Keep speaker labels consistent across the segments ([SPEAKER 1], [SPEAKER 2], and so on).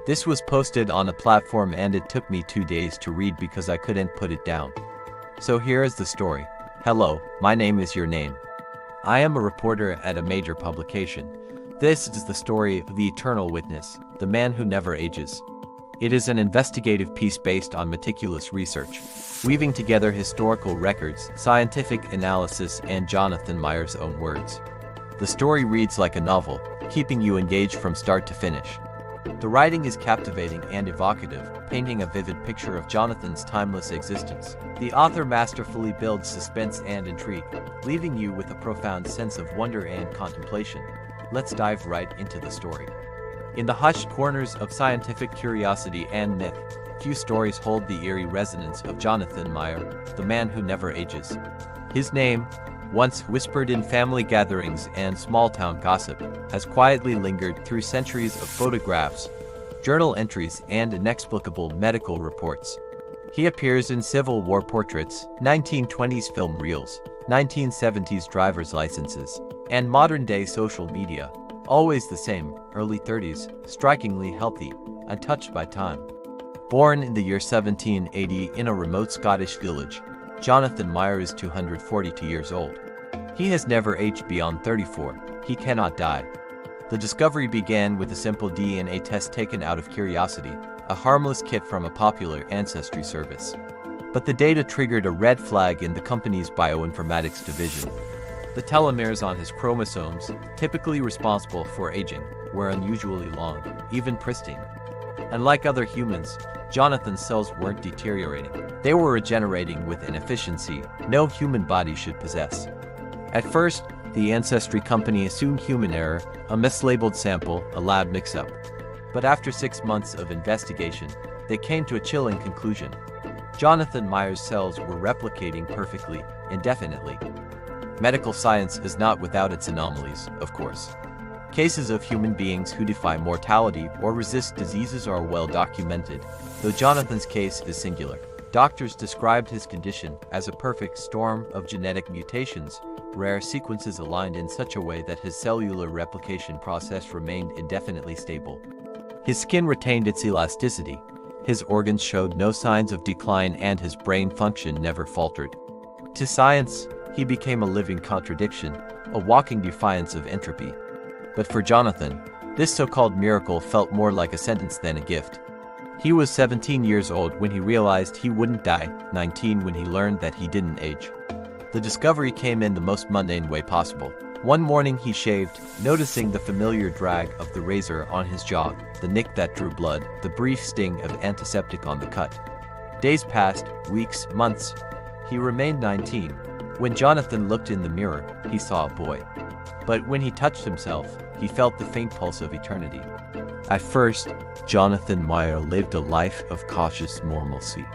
[SPEAKER 1] This was posted on a platform and it took me 2 days to read because I couldn't put it down. So here is the story. Hello, my name is Your Name. I am a reporter at a major publication. This is the story of the eternal witness, the man who never ages. It is an investigative piece based on meticulous research, weaving together historical records, scientific analysis, and Jonathan Mire's own words. The story reads like a novel, keeping you engaged from start to finish. The writing is captivating and evocative, painting a vivid picture of Jonathan's timeless existence. The author masterfully builds suspense and intrigue, leaving you with a profound sense of wonder and contemplation. Let's dive right into the story. In the hushed corners of scientific curiosity and myth, few stories hold the eerie resonance of Jonathan Mire, the man who never ages. His name, once whispered in family gatherings and small-town gossip, has quietly lingered through centuries of photographs, journal entries, and inexplicable medical reports. He appears in Civil War portraits, 1920s film reels, 1970s driver's licenses, and modern-day social media. Always the same, early 30s, strikingly healthy, untouched by time. Born in the year 1780 in a remote Scottish village, Jonathan Mire is 242 years old. He has never aged beyond 34. He cannot die. The discovery began with a simple DNA test taken out of curiosity, a harmless kit from a popular ancestry service. But the data triggered a red flag in the company's bioinformatics division. The telomeres on his chromosomes, typically responsible for aging, were unusually long, even pristine. Unlike other humans, Jonathan's cells weren't deteriorating. They were regenerating with an efficiency no human body should possess. At first, the ancestry company assumed human error, a mislabeled sample, a lab mix-up. But after 6 months of investigation, they came to a chilling conclusion. Jonathan Mire's cells were replicating perfectly, indefinitely. Medical science is not without its anomalies, of course. Cases of human beings who defy mortality or resist diseases are well documented, though Jonathan's case is singular. Doctors described his condition as a perfect storm of genetic mutations, rare sequences aligned in such a way that his cellular replication process remained indefinitely stable. His skin retained its elasticity, his organs showed no signs of decline, and his brain function never faltered. To science, he became a living contradiction, a walking defiance of entropy. But for Jonathan, this so-called miracle felt more like a sentence than a gift. He was 17 years old when he realized he wouldn't die, 19 when he learned that he didn't age. The discovery came in the most mundane way possible. One morning he shaved, noticing the familiar drag of the razor on his jaw, the nick that drew blood, the brief sting of antiseptic on the cut. Days passed, weeks, months. He remained 19. When Jonathan looked in the mirror, he saw a boy. But when he touched himself, he felt the faint pulse of eternity. At first, Jonathan Mire lived a life of cautious normalcy.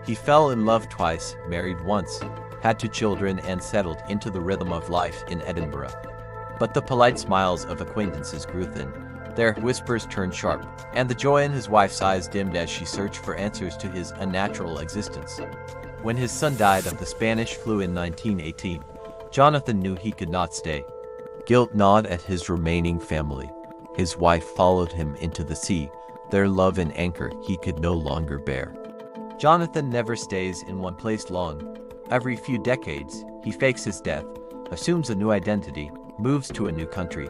[SPEAKER 1] He fell in love twice, married once, had 2 children, and settled into the rhythm of life in Edinburgh. But the polite smiles of acquaintances grew thin, their whispers turned sharp, and the joy in his wife's eyes dimmed as she searched for answers to his unnatural existence. When his son died of the Spanish flu in 1918, Jonathan knew he could not stay. Guilt gnawed at his remaining family. His wife followed him into the sea, their love an anchor he could no longer bear. Jonathan never stays in one place long. Every few decades, he fakes his death, assumes a new identity, moves to a new country.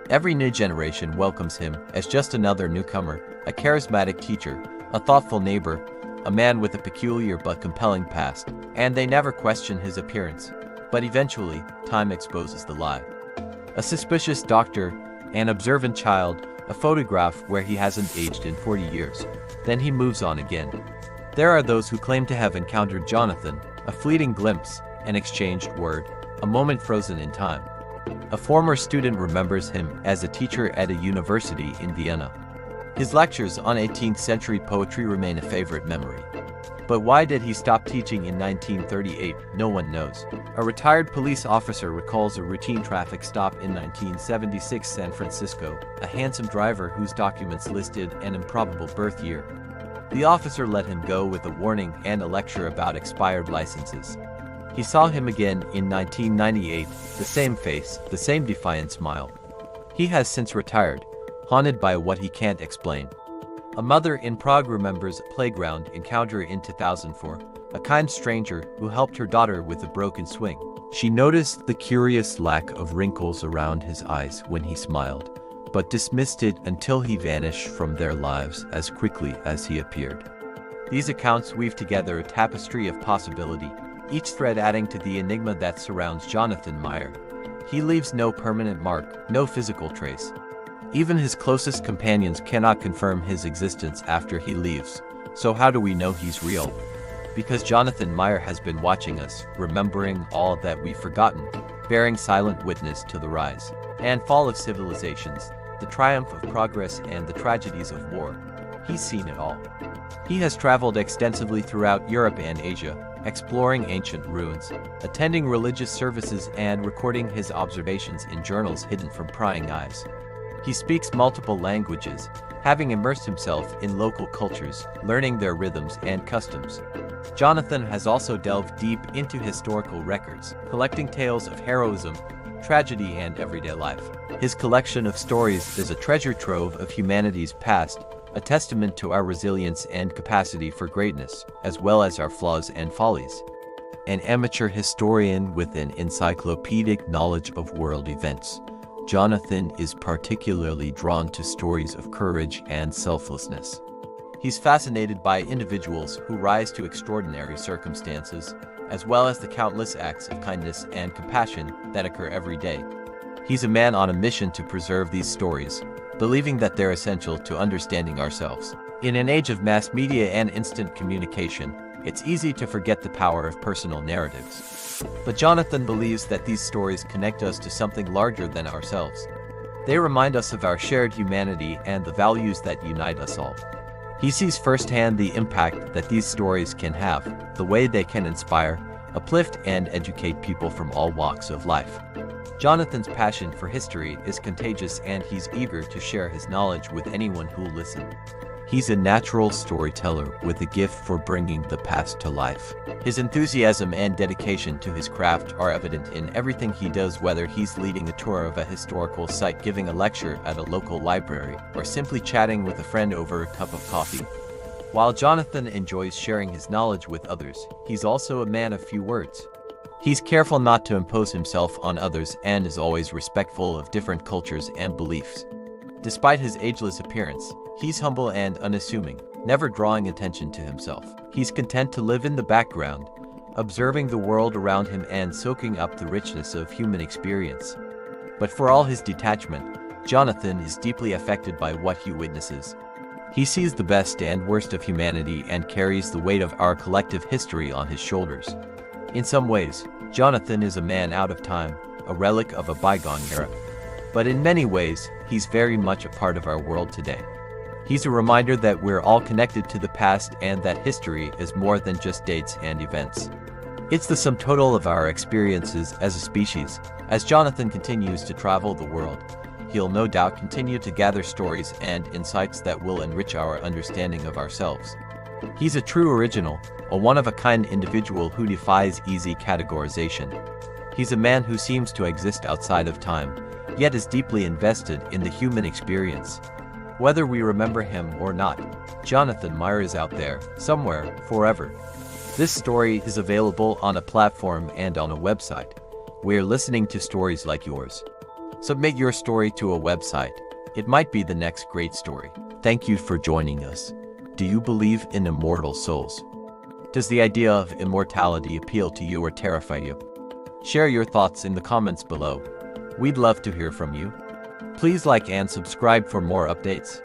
[SPEAKER 1] Every new generation welcomes him as just another newcomer, a charismatic teacher, a thoughtful neighbor, a man with a peculiar but compelling past, and they never question his appearance. But eventually, time exposes the lie. A suspicious doctor, an observant child, a photograph where he hasn't aged in 40 years. Then he moves on again. There are those who claim to have encountered Jonathan, a fleeting glimpse, an exchanged word, a moment frozen in time. A former student remembers him as a teacher at a university in Vienna. His lectures on 18th century poetry remain a favorite memory. But why did he stop teaching in 1938? No one knows. A retired police officer recalls a routine traffic stop in 1976 San Francisco, a handsome driver whose documents listed an improbable birth year. The officer let him go with a warning and a lecture about expired licenses. He saw him again in 1998, the same face, the same defiant smile. He has since retired, haunted by what he can't explain. A mother in Prague remembers a playground encounter in 2004, a kind stranger who helped her daughter with a broken swing. She noticed the curious lack of wrinkles around his eyes when he smiled, but dismissed it until he vanished from their lives as quickly as he appeared. These accounts weave together a tapestry of possibility, each thread adding to the enigma that surrounds Jonathan Mire. He leaves no permanent mark, no physical trace. Even his closest companions cannot confirm his existence after he leaves. So how do we know he's real? Because Jonathan Mire has been watching us, remembering all that we've forgotten, bearing silent witness to the rise and fall of civilizations, the triumph of progress and the tragedies of war. He's seen it all. He has traveled extensively throughout Europe and Asia, exploring ancient ruins, attending religious services and recording his observations in journals hidden from prying eyes. He speaks multiple languages, having immersed himself in local cultures, learning their rhythms and customs. Jonathan has also delved deep into historical records, collecting tales of heroism, tragedy, and everyday life. His collection of stories is a treasure trove of humanity's past, a testament to our resilience and capacity for greatness, as well as our flaws and follies. An amateur historian with an encyclopedic knowledge of world events, Jonathan is particularly drawn to stories of courage and selflessness. He's fascinated by individuals who rise to extraordinary circumstances, as well as the countless acts of kindness and compassion that occur every day. He's a man on a mission to preserve these stories, believing that they're essential to understanding ourselves. In an age of mass media and instant communication, it's easy to forget the power of personal narratives. But Jonathan believes that these stories connect us to something larger than ourselves. They remind us of our shared humanity and the values that unite us all. He sees firsthand the impact that these stories can have, the way they can inspire, uplift, and educate people from all walks of life. Jonathan's passion for history is contagious, and he's eager to share his knowledge with anyone who'll listen. He's a natural storyteller with a gift for bringing the past to life. His enthusiasm and dedication to his craft are evident in everything he does, whether he's leading a tour of a historical site, giving a lecture at a local library, or simply chatting with a friend over a cup of coffee. While Jonathan enjoys sharing his knowledge with others, he's also a man of few words. He's careful not to impose himself on others and is always respectful of different cultures and beliefs. Despite his ageless appearance, he's humble and unassuming, never drawing attention to himself. He's content to live in the background, observing the world around him and soaking up the richness of human experience. But for all his detachment, Jonathan is deeply affected by what he witnesses. He sees the best and worst of humanity and carries the weight of our collective history on his shoulders. In some ways, Jonathan is a man out of time, a relic of a bygone era. But in many ways, he's very much a part of our world today. He's a reminder that we're all connected to the past and that history is more than just dates and events. It's the sum total of our experiences as a species. As Jonathan continues to travel the world, he'll no doubt continue to gather stories and insights that will enrich our understanding of ourselves. He's a true original, a one-of-a-kind individual who defies easy categorization. He's a man who seems to exist outside of time, yet is deeply invested in the human experience. Whether we remember him or not, Jonathan Mire is out there, somewhere, forever. This story is available on a platform and on a website. We're listening to stories like yours. Submit your story to a website. It might be the next great story. Thank you for joining us. Do you believe in immortal souls? Does the idea of immortality appeal to you or terrify you? Share your thoughts in the comments below. We'd love to hear from you. Please like and subscribe for more updates.